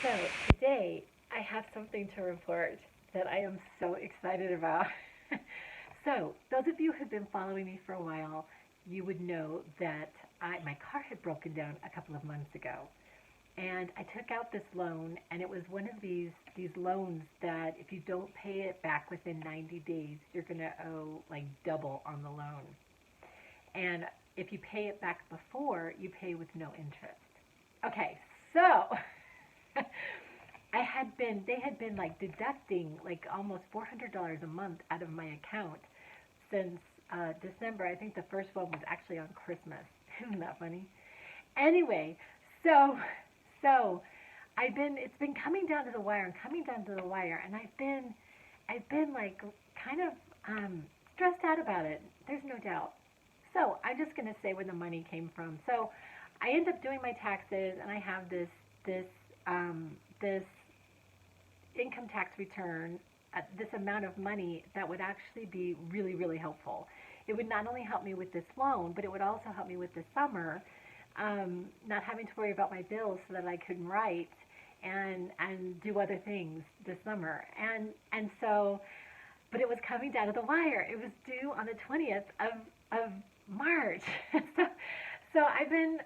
So today I have something to report that I am so excited about. So those of you who've been following me for a while, you would know that my car had broken down a couple of months ago, and I took out this loan, and it was one of these loans that if you don't pay it back within 90 days, you're gonna owe like double on the loan, and if you pay it back before, you pay with no interest. Okay, so they had been like deducting like almost $400 a month out of my account since December. I think the first one was actually on Christmas. Isn't that funny? Anyway, so so it's been coming down to the wire and coming down to the wire, and I've been like kind of stressed out about it. There's no doubt. So I'm just gonna say where the money came from. So I end up doing my taxes, and I have this this income tax return, this amount of money that would actually be really, really helpful. It would not only help me with this loan, but it would also help me with the summer, not having to worry about my bills so that I could write and do other things this summer. And so, but it was coming down to the wire. It was due on the 20th of March. so so I've been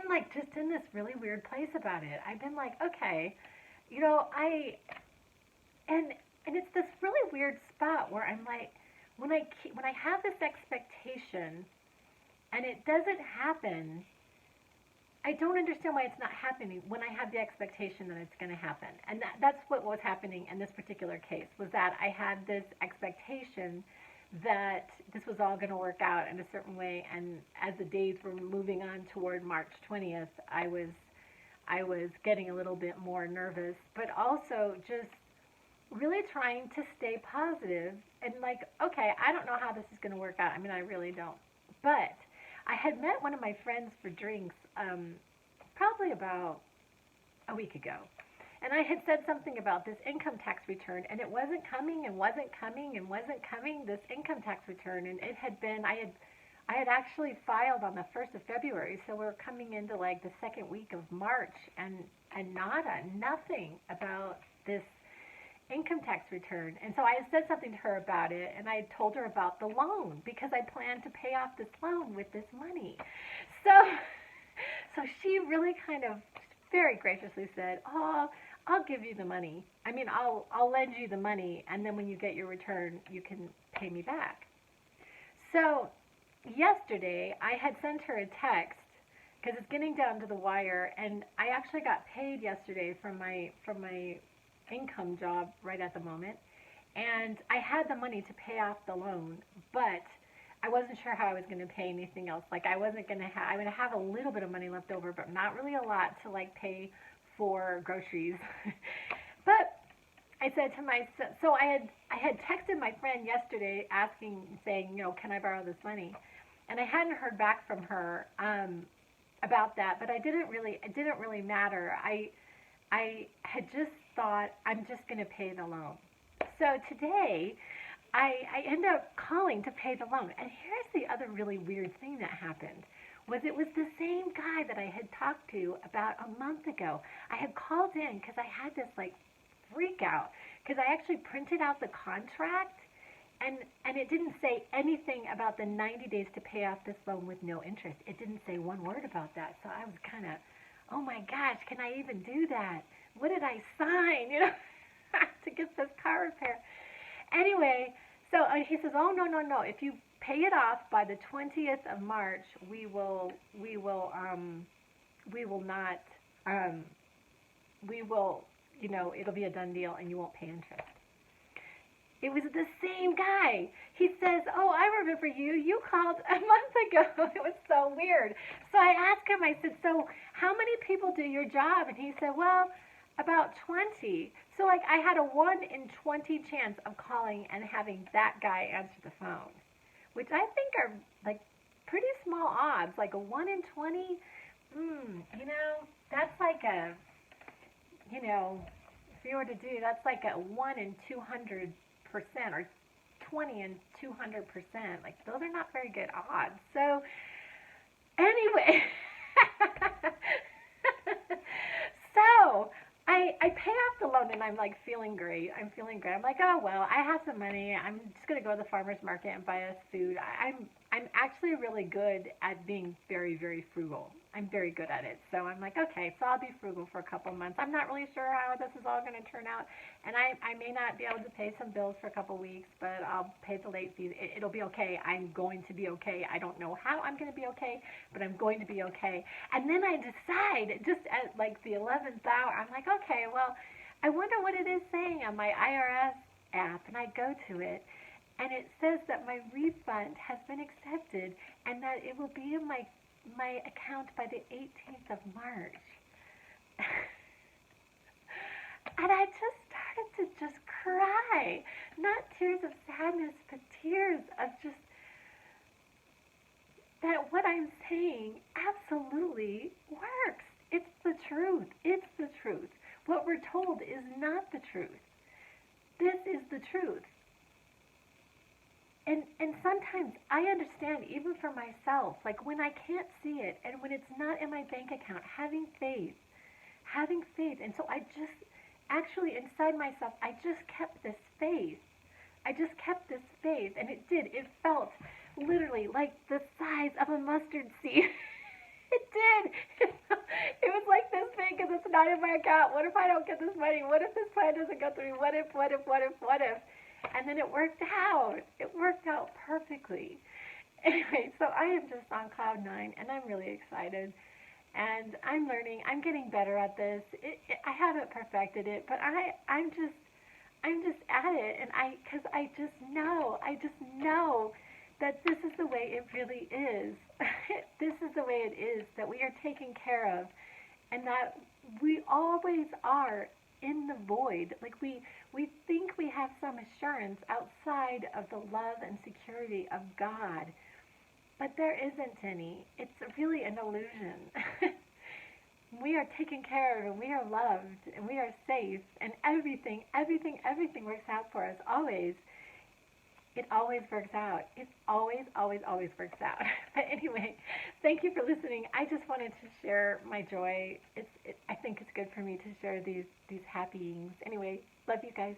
like just in this really weird place about it. I've been like, okay, I and and it's this really weird spot where I'm like, when I have this expectation and it doesn't happen, I don't understand why it's not happening when I have the expectation that it's going to happen. And that's what was happening in this particular case, was that I had this expectation that this was all going to work out in a certain way. And as the days were moving on toward March 20th, I was getting a little bit more nervous, but also just really trying to stay positive and like, okay, I don't know how this is going to work out. I mean, I really don't. But I had met one of my friends for drinks probably about a week ago. And I had said something about this income tax return, and it wasn't coming and wasn't coming and wasn't coming, this income tax return. And it had been, I had actually filed on the 1st of February, so we're coming into like the second week of March, and nada, nothing about this income tax return. And so I had said something to her about it, and I told her about the loan because I planned to pay off this loan with this money. So, so she really kind of very graciously said, "Oh, I'll give you the money. I mean, I'll lend you the money, and then when you get your return, you can pay me back." So yesterday, I had sent her a text because it's getting down to the wire, and I actually got paid yesterday from my income job right at the moment, and I had the money to pay off the loan, but I wasn't sure how I was going to pay anything else. Like I wasn't going to have, I'm going to have a little bit of money left over, but not really a lot to like pay for groceries. But I said to myself, so I had texted my friend yesterday asking, saying, can I borrow this money? And I hadn't heard back from her about that, but it didn't really matter. I had just thought I'm just going to pay the loan. So today, I end up calling to pay the loan. And here's the other really weird thing that happened. It was the same guy that I had talked to about a month ago. I had called in because I had this like freak out because I actually printed out the contract, and it didn't say anything about the 90 days to pay off this loan with no interest. It didn't say one word about that. So I was kind of, oh my gosh, can I even do that? What did I sign, to get this car repair? Anyway, so he says, oh, no, no, no. If you pay it off by the 20th of March, we will not, it'll be a done deal and you won't pay interest. It was the same guy. He says, oh, I remember you. You called a month ago. It was so weird. So I asked him, I said, so how many people do your job? And he said, well, about 20. So like I had a 1 in 20 chance of calling and having that guy answer the phone, which I think are like pretty small odds, like a 1 in 20. That's like a, if you were to do, that's like a 1 in 200% or 20 and 200%. Like those are not very good odds. So anyway, so I I pay off the loan and I'm like feeling great. I'm feeling great. I'm like, oh well, I have some money. I'm just gonna go to the farmer's market and buy us food. I'm actually really good at being very, very frugal. I'm very good at it. So I'm like, okay, so I'll be frugal for a couple months. I'm not really sure how this is all going to turn out. And I may not be able to pay some bills for a couple weeks, but I'll pay the late fees. It'll be okay. I'm going to be okay. I don't know how I'm going to be okay, but I'm going to be okay. And then I decide, just at like the 11th hour, I'm like, okay, well, I wonder what it is saying on my IRS app. And I go to it, and it says that my refund has been accepted and that it will be in my account by the 18th of March. And I just started to just cry. Not tears of sadness, but tears of just that what I'm saying absolutely works. It's the truth. It's the truth. What we're told is not the truth. This is the truth. And sometimes I understand, even for myself, like when I can't see it and when it's not in my bank account, having faith. And so I just, actually inside myself, I just kept this faith. I just kept this faith, and it did. It felt literally like the size of a mustard seed. It did. It was like this thing because it's not in my account. What if I don't get this money? What if this plan doesn't go through? What if? And then it worked out. It worked out perfectly. Anyway, so I am just on cloud nine, and I'm really excited. And I'm learning. I'm getting better at this. I haven't perfected it, but I'm just at it, and because I just know that this is the way it really is. This is the way it is, that we are taken care of, and that we always are in the void. Like we think we have some assurance outside of the love and security of God, but there isn't any. It's really an illusion. We are taken care of, and we are loved, and we are safe, and everything works out for us, always. It always works out. It always works out. But anyway, thank you for listening. I just wanted to share my joy. I think it's good for me to share these happyings. Anyway, love you guys.